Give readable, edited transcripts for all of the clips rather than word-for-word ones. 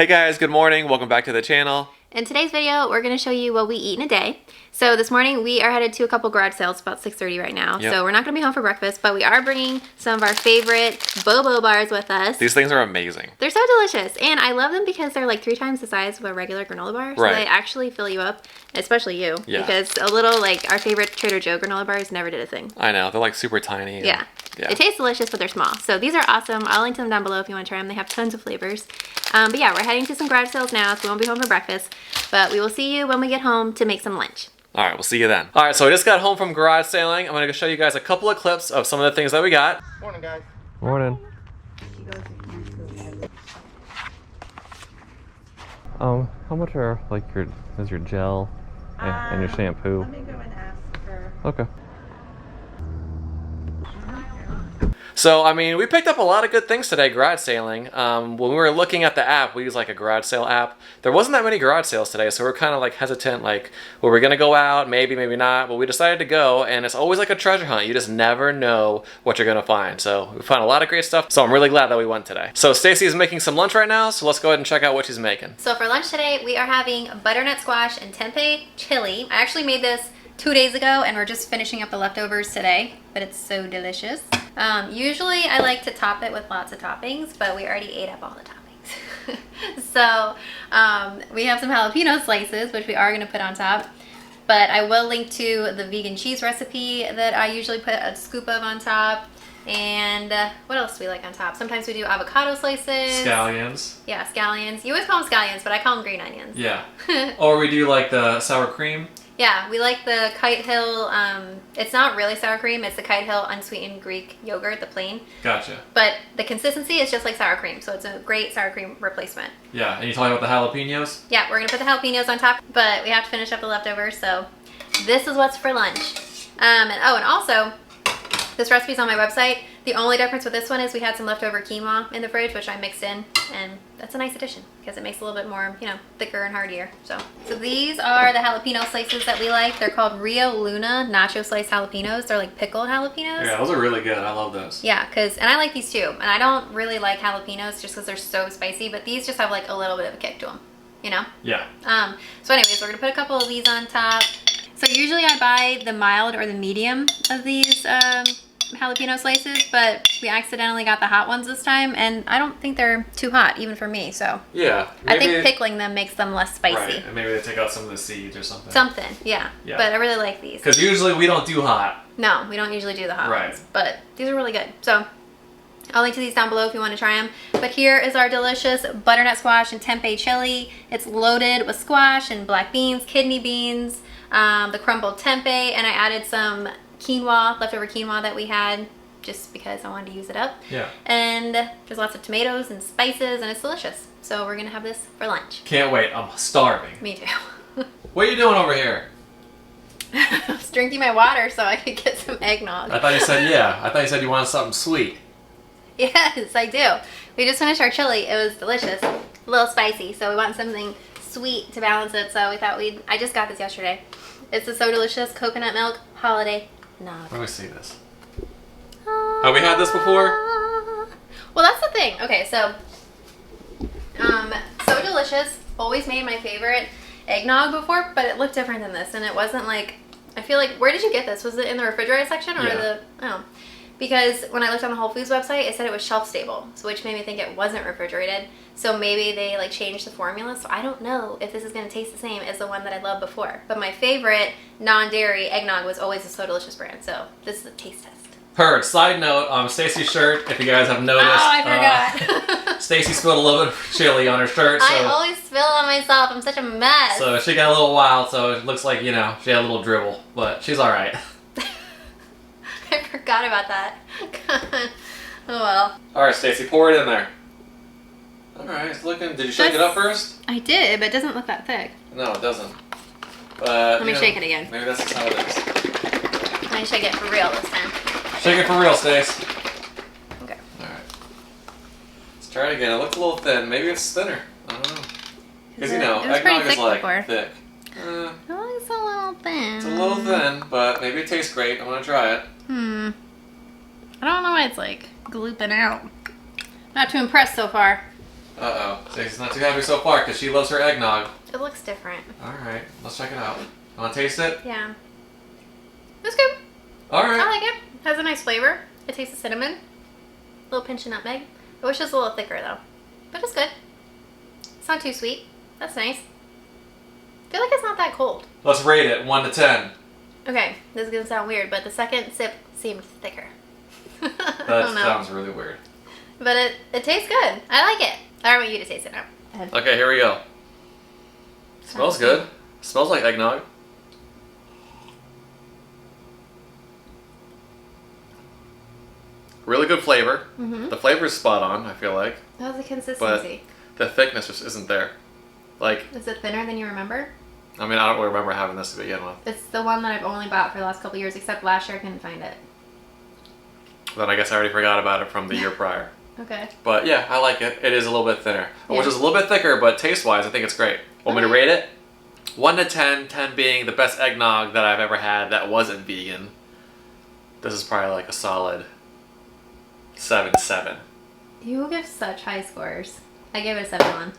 Hey guys, good morning. Welcome back to the channel. In today's video, we're going to show you what we eat in a day. So this morning, we are headed to a couple garage sales, about 6:30 right now. Yep. So we're not going to be home for breakfast, but we are bringing some of our favorite bobo bars with us. These things are amazing. They're so delicious, and I love them because they're like 3 times the size of a regular granola bar. So Right. they actually fill you up, especially you. Yeah. Because a little, like, our favorite Trader Joe granola bars never did a thing. I know, they're like super tiny. And, Yeah. It tastes delicious, but they're small. So these are awesome. I'll link to them down below if you want to try them. They have tons of flavors. But yeah, we're heading to some garage sales now, so we won't be home for breakfast. But we will see you when we get home to make some lunch. All right, we'll see you then. All right, so I just got home from garage sailing. I'm gonna show you guys a couple of clips of some of the things that we got. Morning, guys. Morning. How much are like your gel and your shampoo? Let me go and ask her. Okay. So, I mean, we picked up a lot of good things today garage sailing. When we were looking at the app, we use like a garage sale app. There wasn't that many garage sales today, so we're kind of like hesitant, like, well, we're gonna go out, maybe, maybe not, but we decided to go, and it's always like a treasure hunt. You just never know what you're gonna find. So we found a lot of great stuff, so I'm really glad that we went today. So Stacy is making some lunch right now, so let's go ahead and check out what she's making. So for lunch today, we are having butternut squash and tempeh chili. I actually made this 2 days ago, and we're just finishing up the leftovers today, but it's so delicious. Usually I like to top it with lots of toppings, but we already ate up all the toppings. So we have some jalapeno slices, which we are going to put on top, but I will link to the vegan cheese recipe that I usually put a scoop of on top. And what else do we like on top? Sometimes we do avocado slices. Scallions. Yeah, scallions. You always call them scallions, but I call them green onions. Yeah. Or we do like the sour cream. Yeah, we like the Kite Hill, it's not really sour cream, it's the Kite Hill unsweetened Greek yogurt, the plain. Gotcha. But the consistency is just like sour cream, so it's a great sour cream replacement. Yeah, and you talking about the jalapenos? Yeah, we're gonna put the jalapenos on top, but we have to finish up the leftovers, so this is what's for lunch. And also, this recipe's on my website. The only difference with this one is we had some leftover quinoa in the fridge, which I mixed in, and that's a nice addition because it makes it a little bit more, you know, thicker and heartier. So these are the jalapeno slices that we like. They're called Rio Luna nacho sliced jalapenos. They're like pickled jalapenos. Yeah, those are really good. I love those. Yeah, and I like these too. And I don't really like jalapenos just because they're so spicy, but these just have like a little bit of a kick to them, you know? Yeah. So anyways, we're gonna put a couple of these on top. So usually I buy the mild or the medium of these jalapeno slices, but we accidentally got the hot ones this time, and I don't think they're too hot even for me, so Yeah. I think pickling them makes them less spicy. Right, and maybe they take out some of the seeds or something. Something, yeah. But I really like these. Because usually we don't do hot. No, we don't usually do the hot Right. ones, but these are really good. So I'll link to these down below if you want to try them. But here is our delicious butternut squash and tempeh chili. It's loaded with squash and black beans, kidney beans, the crumbled tempeh, and I added some quinoa, leftover quinoa that we had just because I wanted to use it up. Yeah. And there's lots of tomatoes and spices, and it's delicious. So we're gonna have this for lunch. Can't wait. I'm starving. Me too. What are you doing over here? I was drinking my water so I could get some eggnog. I thought you said yeah. I thought you said you wanted something sweet. Yes, I do. We just finished our chili. It was delicious. A little spicy, so we want something sweet to balance it. So we thought I just got this yesterday. It's the So Delicious Coconut Milk Holiday Nog. Let me see this. Have we had this before? Well, that's the thing. Okay, so So Delicious always made my favorite eggnog before, but it looked different than this, and it wasn't like, I feel like, where did you get this? Was it in the refrigerated section or because when I looked on the Whole Foods website, it said it was shelf stable, so which made me think it wasn't refrigerated. So maybe they like changed the formula. So I don't know if this is gonna taste the same as the one that I loved before. But my favorite non-dairy eggnog was always the So Delicious brand. So this is a taste test. Heard. Side note, Stacy's shirt, if you guys have noticed. Oh, I forgot. Stacy spilled a little bit of chili on her shirt. So, I always spill on myself. I'm such a mess. So she got a little wild, so it looks like, you know, she had a little dribble. But she's alright. I forgot about that. God. Oh well. Alright, Stacy, pour it in there. Alright, it's looking. Did you shake it up first? I did, but it doesn't look that thick. No, it doesn't. But Let me shake it again. Maybe that's just how it is. Let me shake it for real this time. Shake it for real, Stace. Okay. Alright. Let's try it again. It looks a little thin. Maybe it's thinner. I don't know. Because, you know, eggnog is like thick. It looks a little thin. It's a little thin, but maybe it tastes great. I want to try it. I don't know why it's like glooping out. Not too impressed so far. Uh-oh. Stacey's not too happy so far because she loves her eggnog. It looks different. Alright, let's check it out. Want to taste it? Yeah. It's good. Alright. I like it. It has a nice flavor. It tastes of cinnamon. A little pinch of nutmeg. I wish it was a little thicker though. But it's good. It's not too sweet. That's nice. I feel like it's not that cold. Let's rate it 1 to 10. Okay, this is gonna sound weird, but the second sip seemed thicker. That sounds really weird. But it tastes good. I like it. I want you to taste it now. Okay, here we go. Smells good. Smells like eggnog. Really good flavor. The flavor is spot on, I feel like. How's the consistency? But the thickness just isn't there. Like, is it thinner than you remember? I mean, I don't really remember having this to begin with. It's the one that I've only bought for the last couple years, except last year I couldn't find it. Then I guess I already forgot about it from the year prior. Okay. But yeah, I like it. It is a little bit thinner. Yeah. Which is a little bit thicker, but taste-wise, I think it's great. Want me to rate it? 1 to 10, 10 being the best eggnog that I've ever had that wasn't vegan. This is probably like a solid 7-7. You give such high scores. I gave it a 7-1.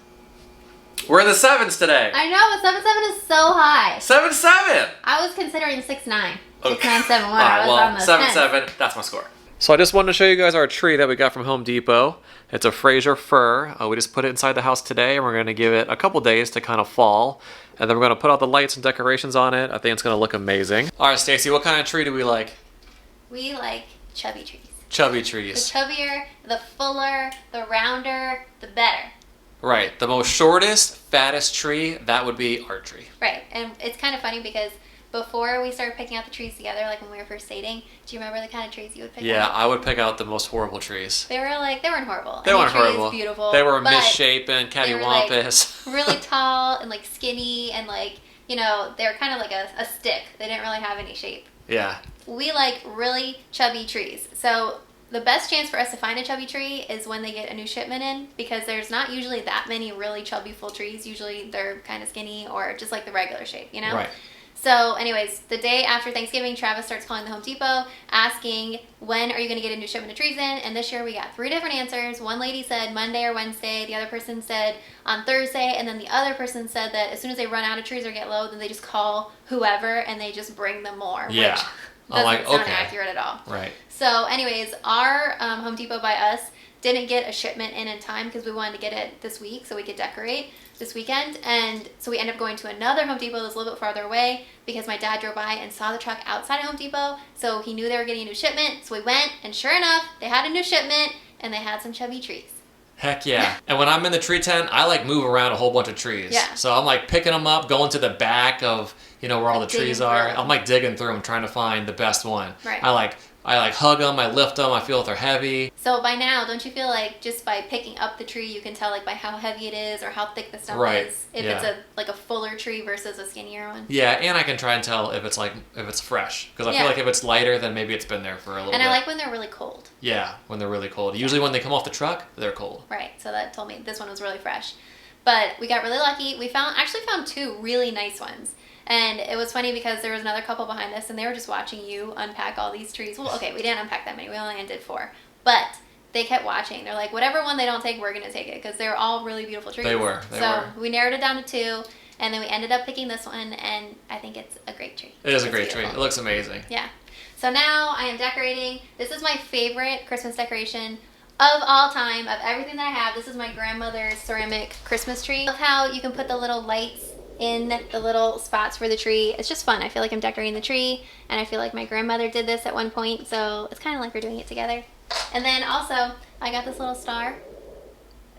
We're in the 7s today. I know, but 7-7 is so high. 7-7! I was considering 6-9. 6-9, 7-1. Okay. I was on the 7-7. That's my score. So I just wanted to show you guys our tree that we got from Home Depot. It's a Fraser fir. We just put it inside the house today, and we're going to give it a couple days to kind of fall. And then we're going to put all the lights and decorations on it. I think it's going to look amazing. All right, Stacey, what kind of tree do we like? We like chubby trees. Chubby The trees. chubbier, the fuller, the rounder, the better. Right. The most shortest, fattest tree, that would be our tree. Right. And it's kind of funny because before we started picking out the trees together, like when we were first dating, do you remember the kind of trees you would pick Yeah, out? I would pick out the most horrible trees. They weren't horrible. They weren't Any tree horrible. is beautiful. They were but misshapen, they were, like, cattywampus. really tall and like skinny and like, you know, they were kind of like a stick. They didn't really have any shape. Yeah. We like really chubby trees. So the best chance for us to find a chubby tree is when they get a new shipment in, because there's not usually that many really chubby full trees. Usually they're kind of skinny or just like the regular shape, you know? Right. So anyways, the day after Thanksgiving, Travis starts calling the Home Depot asking, when are you going to get a new shipment of trees in? And this year we got 3 different answers. One lady said Monday or Wednesday. The other person said on Thursday. And then the other person said that as soon as they run out of trees or get low, then they just call whoever and they just bring them more. Yeah. Which I'm like, doesn't sound okay. accurate at all. Right. So anyways, our Home Depot by us didn't get a shipment in time because we wanted to get it this week so we could decorate this weekend. And so we ended up going to another Home Depot that's a little bit farther away because my dad drove by and saw the truck outside of Home Depot. So he knew they were getting a new shipment. So we went, and sure enough, they had a new shipment and they had some chubby trees. Heck yeah. And when I'm in the tree tent, I like move around a whole bunch of trees. Yeah. So I'm like picking them up, going to the back of, you know, where all the Digging trees through are. them. I'm like digging through them, trying to find the best one. Right. I like hug them, I lift them, I feel if they're heavy. So by now, don't you feel like just by picking up the tree, you can tell like by how heavy it is or how thick the stump Right. is, if Yeah. it's a fuller tree versus a skinnier one? Yeah, and I can try and tell if it's fresh. Because I Yeah. feel like if it's lighter, then maybe it's been there for a little And bit. I like when they're really cold. Yeah, when they're really cold. Usually when they come off the truck, they're cold. Right, so that told me this one was really fresh. But we got really lucky. We actually found 2 really nice ones. And it was funny because there was another couple behind us and they were just watching you unpack all these trees. Well, okay, we didn't unpack that many. We only did 4. But they kept watching. They're like, whatever one they don't take, we're going to take it. Because they're all really beautiful trees. They were. So we narrowed it down to 2. And then we ended up picking this one. And I think it's a great tree. It is a It's great tree. beautiful. It looks amazing. Yeah. So now I am decorating. This is my favorite Christmas decoration of all time, of everything that I have. This is my grandmother's ceramic Christmas tree. I love how you can put the little lights in the little spots for the tree. It's just fun. I feel like I'm decorating the tree, and I feel like my grandmother did this at one point, so it's kind of like we're doing it together. And then also, I got this little star.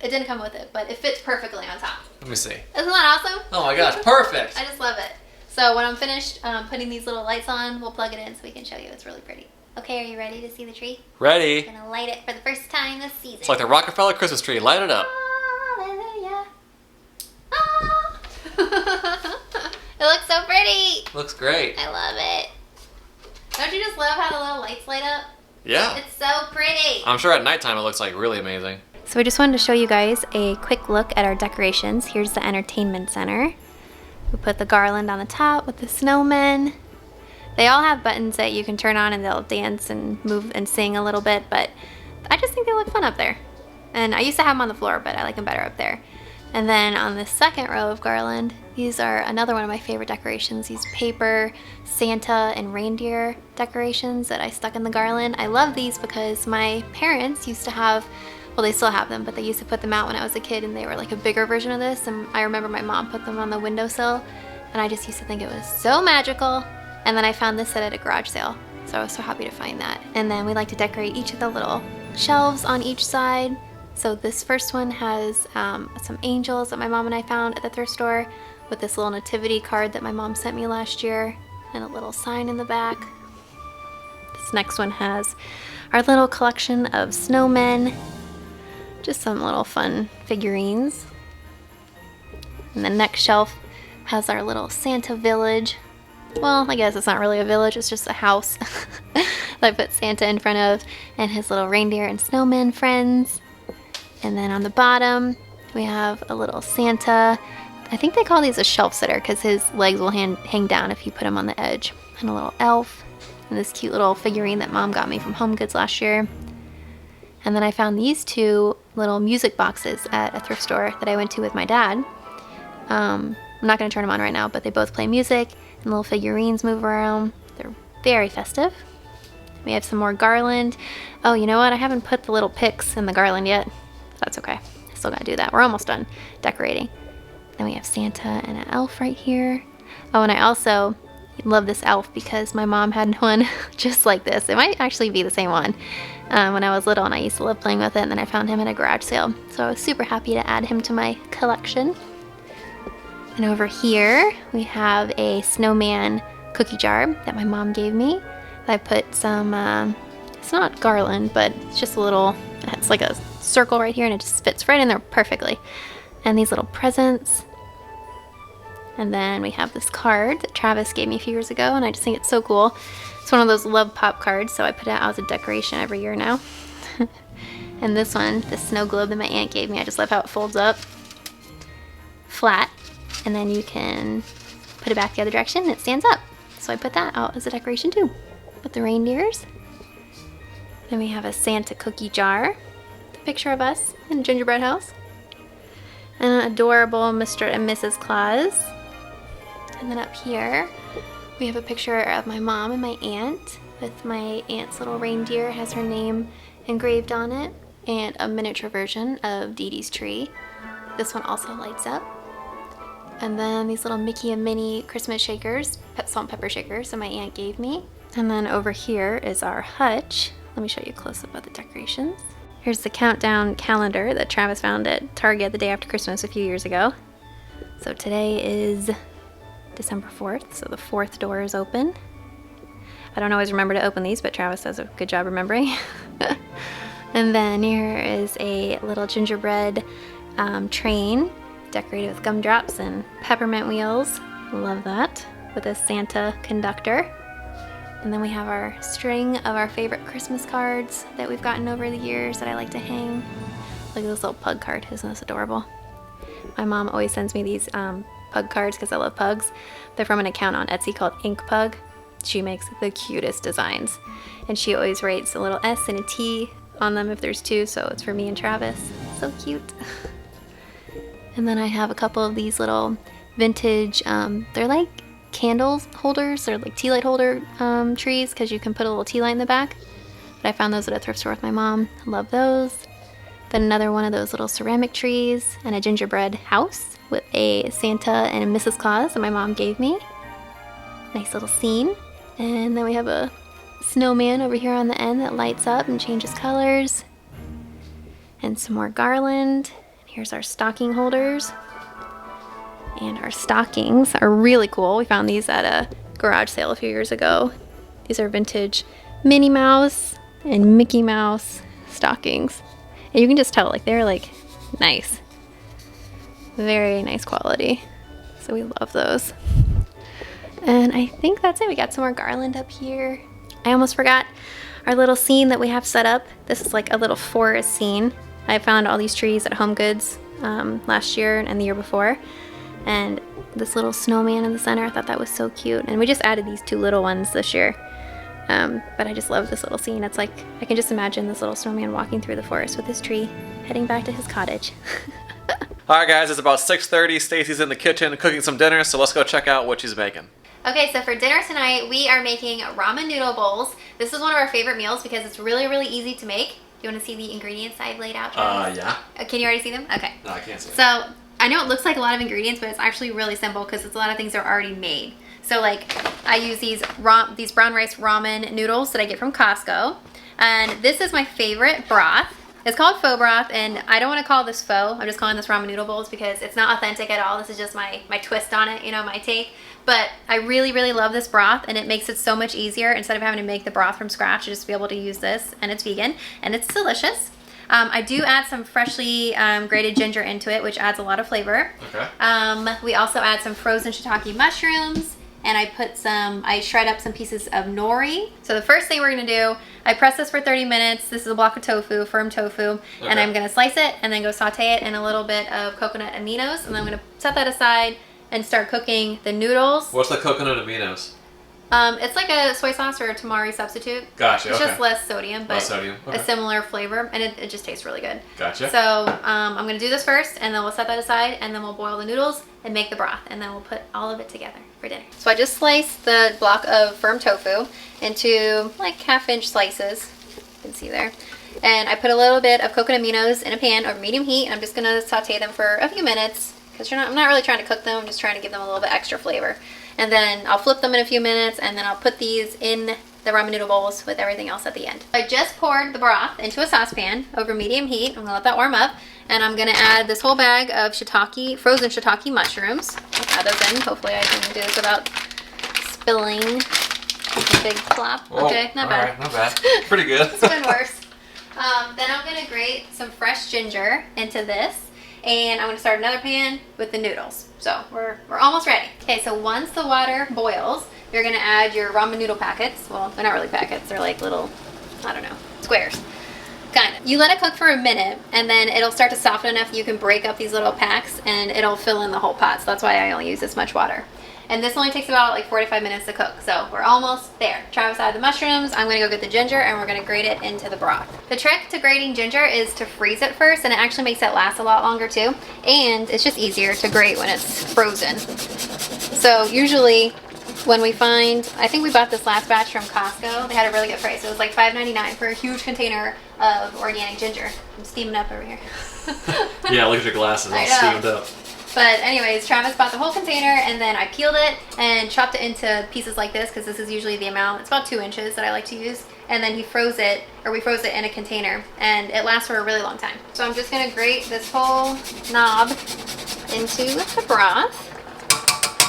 It didn't come with it, but it fits perfectly on top. Let me see. Isn't that awesome? Oh my gosh, perfect! I just love it. So when I'm finished putting these little lights on, we'll plug it in so we can show you. It's really pretty. Okay, are you ready to see the tree? Ready? I'm gonna light it for the first time this season. It's like the Rockefeller Christmas tree. Light it up. Hallelujah. Ah. It looks so pretty. Looks great. I love it. Don't you just love how the little lights light up? Yeah. It's so pretty. I'm sure at nighttime it looks like really amazing. So we just wanted to show you guys a quick look at our decorations. Here's the entertainment center. We put the garland on the top with the snowmen. They all have buttons that you can turn on and they'll dance and move and sing a little bit, but I just think they look fun up there. And I used to have them on the floor, but I like them better up there. And then on the second row of garland, these are another one of my favorite decorations. These paper Santa and reindeer decorations that I stuck in the garland. I love these because my parents used to have, well, they still have them, but they used to put them out when I was a kid, and they were like a bigger version of this. And I remember my mom put them on the windowsill, and I just used to think it was so magical. And then I found this set at a garage sale, so I was so happy to find that. And then we like to decorate each of the little shelves on each side. So this first one has some angels that my mom and I found at the thrift store, with this little nativity card that my mom sent me last year, and a little sign in the back. This next one has our little collection of snowmen, just some little fun figurines. And the next shelf has our little Santa village. Well, I guess it's not really a village, it's just a house that I put Santa in front of, and his little reindeer and snowman friends. And then on the bottom, we have a little Santa. I think they call these a shelf sitter because his legs will hang down if you put him on the edge. And a little elf, and this cute little figurine that Mom got me from Home Goods last year. And then I found these two little music boxes at a thrift store that I went to with my dad. I'm not going to turn them on right now, but they both play music, and little figurines move around. They're very festive. We have some more garland. Oh, you know what? I haven't put the little picks in the garland yet. That's okay. I still gotta do that. We're almost done decorating. Then we have Santa and an elf right here. Oh, and I also love this elf because my mom had one just like this. It might actually be the same one when I was little, and I used to love playing with it, and then I found him at a garage sale. So I was super happy to add him to my collection. And over here, we have a snowman cookie jar that my mom gave me. I put some, it's not garland, but it's just a little, it's like a circle right here, and it just fits right in there perfectly. And these little presents. And then we have this card that Travis gave me a few years ago, and I just think it's so cool. It's one of those Love Pop cards, so I put it out as a decoration every year now. And this one, the snow globe that my aunt gave me, I just love how it folds up flat, and then you can put it back the other direction and it stands up. So I put that out as a decoration too, with the reindeers. Then we have a Santa cookie jar, a picture of us in a gingerbread house, and an adorable Mr. and Mrs. Claus. And then up here, we have a picture of my mom and my aunt, with my aunt's little reindeer, has her name engraved on it, and a miniature version of Dee Dee's tree. This one also lights up. And then these little Mickey and Minnie Christmas shakers, salt and pepper shakers that my aunt gave me. And then over here is our hutch. Let me show you a close-up of the decorations. Here's the countdown calendar that Travis found at Target the day after Christmas a few years ago. So today is December 4th, so the 4th door is open. I don't always remember to open these, but Travis does a good job remembering. And then here is a little gingerbread train decorated with gumdrops and peppermint wheels. Love that. With a Santa conductor. And then we have our string of our favorite Christmas cards that we've gotten over the years that I like to hang. Look at this little pug card. Isn't this adorable? My mom always sends me these pug cards because I love pugs. They're from an account on Etsy called Ink Pug. She makes the cutest designs. And she always writes a little S and a T on them if there's two, so it's for me and Travis. So cute. And then I have a couple of these little vintage, they're like candles holders. They're like tea light holder trees, because you can put a little tea light in the back. But I found those at a thrift store with my mom. I love those. Then another one of those little ceramic trees, and a gingerbread house with a Santa and a Mrs. Claus that my mom gave me. Nice little scene. And then we have a snowman over here on the end that lights up and changes colors. And some more garland. Here's our stocking holders. And our stockings are really cool. We found these at a garage sale a few years ago. These are vintage Minnie Mouse and Mickey Mouse stockings. And you can just tell, like, they're like nice. Very nice quality. So we love those. And I think that's it. We got some more garland up here. I almost forgot our little scene that we have set up. This is like a little forest scene. I found all these trees at Home Goods last year and the year before. And this little snowman in the center, I thought that was so cute. And we just added these two little ones this year. But I just love this little scene. It's like, I can just imagine this little snowman walking through the forest with his tree, heading back to his cottage. Alright guys, it's about 6:30. Stacy's in the kitchen cooking some dinner, so let's go check out what she's making. Okay, so for dinner tonight, we are making ramen noodle bowls. This is one of our favorite meals because it's really, really easy to make. You want to see the ingredients I've laid out, Travis? Yeah. Can you already see them? Okay. No, I can't see them. So, I know it looks like a lot of ingredients, but it's actually really simple because it's a lot of things that are already made. So, like, I use these brown rice ramen noodles that I get from Costco. And this is my favorite broth. It's called faux broth, and I don't want to call this faux. I'm just calling this ramen noodle bowls because it's not authentic at all. This is just my twist on it, you know, my take. But I really, really love this broth, and it makes it so much easier. Instead of having to make the broth from scratch, just be able to use this, and it's vegan, and it's delicious. I do add some freshly grated ginger into it, which adds a lot of flavor. Okay. We also add some frozen shiitake mushrooms, and I shred up some pieces of nori. So the first thing we're gonna do, I press this for 30 minutes. This is a block of tofu, firm tofu, and I'm gonna slice it and then go saute it in a little bit of coconut aminos, and then I'm gonna set that aside and start cooking the noodles. What's the coconut aminos? It's like a soy sauce or a tamari substitute. Gotcha, It's okay. just less sodium, but Less sodium, okay. a similar flavor, and it just tastes really good. Gotcha. So I'm gonna do this first, and then we'll set that aside, and then we'll boil the noodles and make the broth, and then we'll put all of it together for dinner. So I just sliced the block of firm tofu into like 1/2-inch slices. You can see there. And I put a little bit of coconut aminos in a pan over medium heat. I'm just gonna saute them for a few minutes because I'm not really trying to cook them. I'm just trying to give them a little bit extra flavor. And then I'll flip them in a few minutes, and then I'll put these in the ramen noodle bowls with everything else at the end. I just poured the broth into a saucepan over medium heat. I'm gonna let that warm up, and I'm gonna add this whole bag of frozen shiitake mushrooms. I'll add those in. Hopefully I can do this without spilling a big plop. Whoa. Okay, not bad. Alright, not bad. Pretty good. It's been worse. Then I'm gonna grate some fresh ginger into this, and I'm gonna start another pan with the noodles. So we're almost ready. Okay, so once the water boils, you're gonna add your ramen noodle packets. Well, they're not really packets, they're like little, I don't know, squares. Kind of. You let it cook for a minute, and then it'll start to soften enough that you can break up these little packs, and it'll fill in the whole pot. So that's why I only use this much water. And this only takes about like 45 minutes to cook. So we're almost there. Travis added the mushrooms. I'm gonna go get the ginger, and we're gonna grate it into the broth. The trick to grating ginger is to freeze it first, and it actually makes it last a lot longer too. And it's just easier to grate when it's frozen. So usually when we find, I think we bought this last batch from Costco. They had a really good price. It was like $5.99 for a huge container of organic ginger. I'm steaming up over here. Yeah, look at your glasses, all I know. steamed up. But anyways, Travis bought the whole container, and then I peeled it and chopped it into pieces like this because this is usually the amount. It's about 2 inches that I like to use. And then we froze it in a container, and it lasts for a really long time. So I'm just gonna grate this whole knob into the broth.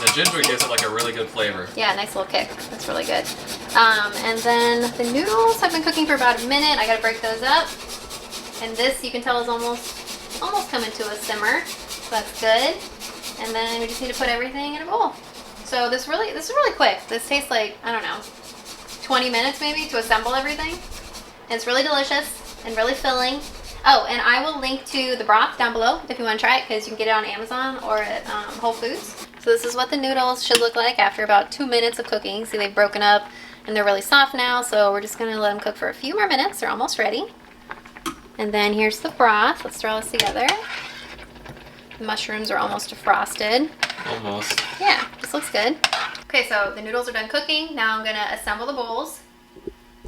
The ginger gives it like a really good flavor. Yeah, nice little kick. That's really good. And then the noodles have been cooking for about a minute. I gotta break those up. And this, you can tell, is almost coming to a simmer. So that's good. And then we just need to put everything in a bowl. So this is really quick. This tastes like, I don't know, 20 minutes maybe to assemble everything. And it's really delicious and really filling. Oh, and I will link to the broth down below if you want to try it, because you can get it on Amazon or at Whole Foods. So this is what the noodles should look like after about 2 minutes of cooking. See, they've broken up and they're really soft now, so we're just gonna let them cook for a few more minutes. They're almost ready. And then here's the broth. Let's throw this together. The mushrooms are almost defrosted. Almost. Yeah, this looks good. Okay, so the noodles are done cooking. Now I'm gonna assemble the bowls.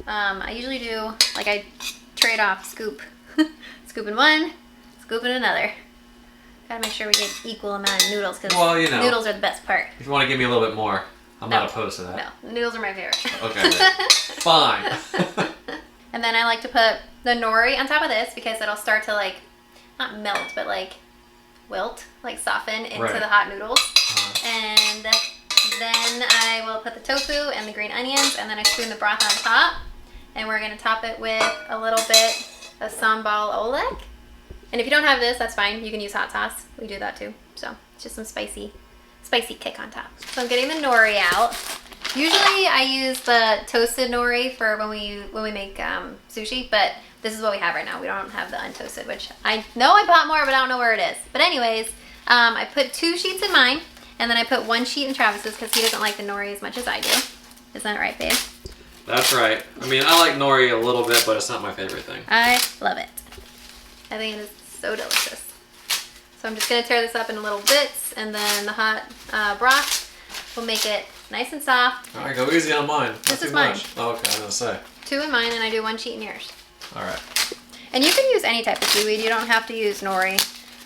I usually do, like, I trade off scoop. Scoop in one, scoop in another. Gotta make sure we get equal amount of noodles, because noodles are the best part. If you want to give me a little bit more, I'm not opposed to that. No, the noodles are my favorite. Okay, fine. And then I like to put the nori on top of this because it'll start to, like, not melt, but like wilt, like soften into the hot noodles. And then I will put the tofu and the green onions, and then I spoon the broth on top. And we're gonna top it with a little bit of Sambal Oelek. And if you don't have this, that's fine. You can use hot sauce. We do that too. So it's just some spicy kick on top. So I'm getting the nori out. Usually I use the toasted nori for when we make sushi, but this is what we have right now. We don't have the untoasted, which I know I bought more, but I don't know where it is. But anyways, I put 2 sheets in mine, and then I put 1 sheet in Travis's because he doesn't like the nori as much as I do. Isn't that right, babe? That's right. I mean, I like nori a little bit, but it's not my favorite thing. I love it. I think it is so delicious. So I'm just gonna tear this up into little bits, and then the hot broth will make it nice and soft. All right, go easy on mine. This is mine. mine. Oh, okay, I was gonna say. 2 in mine, and I do 1 sheet in yours. All right. And you can use any type of seaweed. You don't have to use nori.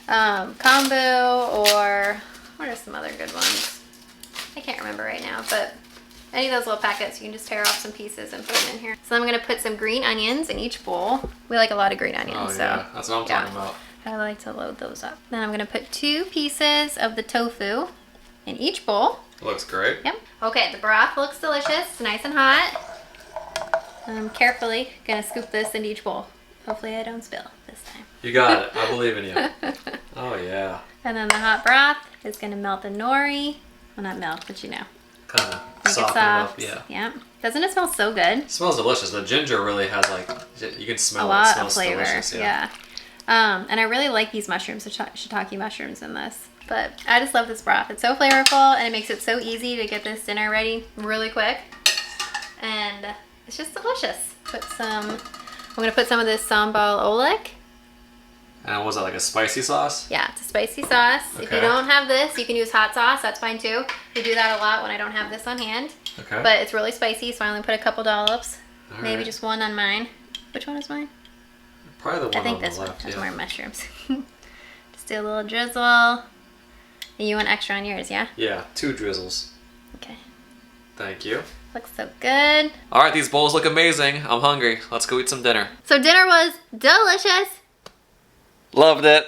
Kombu, or what are some other good ones? I can't remember right now, but any of those little packets, you can just tear off some pieces and put them in here. So I'm gonna put some green onions in each bowl. We like a lot of green onions, so yeah, that's what I'm talking about. I like to load those up. Then I'm gonna put 2 pieces of the tofu in each bowl. Looks great. Yep. Okay, the broth looks delicious, nice and hot. I'm carefully gonna scoop this into each bowl. Hopefully I don't spill this time. You got it. I believe in you. Oh yeah. And then the hot broth is gonna melt the nori. Well, not melt, but you know. Kind of Make it soften soft. it up. Yeah. Doesn't it smell so good? It smells delicious. The ginger really has like, you can smell A it. lot It of smells flavor. delicious. Yeah. And I really like these mushrooms, the shiitake mushrooms in this. But I just love this broth. It's so flavorful, and it makes it so easy to get this dinner ready really quick. And it's just delicious. I'm gonna put some of this Sambal Oelek. And was that like a spicy sauce? Yeah, it's a spicy sauce. Okay. If you don't have this, you can use hot sauce. That's fine too. We do that a lot when I don't have this on hand. Okay. But it's really spicy, so I only put a couple dollops. All Maybe right. just 1 on mine. Which one is mine? Probably the one I think on this the one left. has Yeah. more mushrooms. Just do a little drizzle. And you want extra on yours, yeah? Yeah, 2 drizzles. Okay. Thank you. Looks so good. All right, these bowls look amazing. I'm hungry. Let's go eat some dinner. So dinner was delicious. Loved it.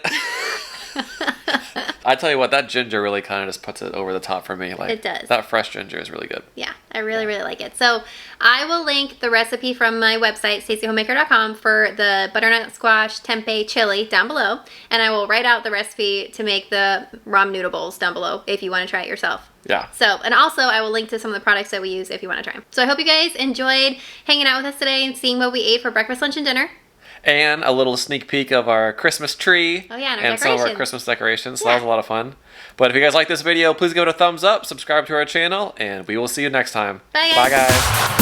I tell you what, that ginger really kind of just puts it over the top for me. Like, It does. That fresh ginger is really good. Yeah, I really, really like it. So I will link the recipe from my website, stacyhomemaker.com, for the butternut squash tempeh chili down below. And I will write out the recipe to make the ramen noodle bowls down below if you want to try it yourself. Yeah. So, and also I will link to some of the products that we use if you want to try them. So I hope you guys enjoyed hanging out with us today and seeing what we ate for breakfast, lunch, and dinner. And a little sneak peek of our Christmas tree. Oh yeah, and our some of our decorations. Christmas decorations. So Yeah. that was a lot of fun. But if you guys like this video, please give it a thumbs up, subscribe to our channel, and we will see you next time. Bye, guys. Bye, guys.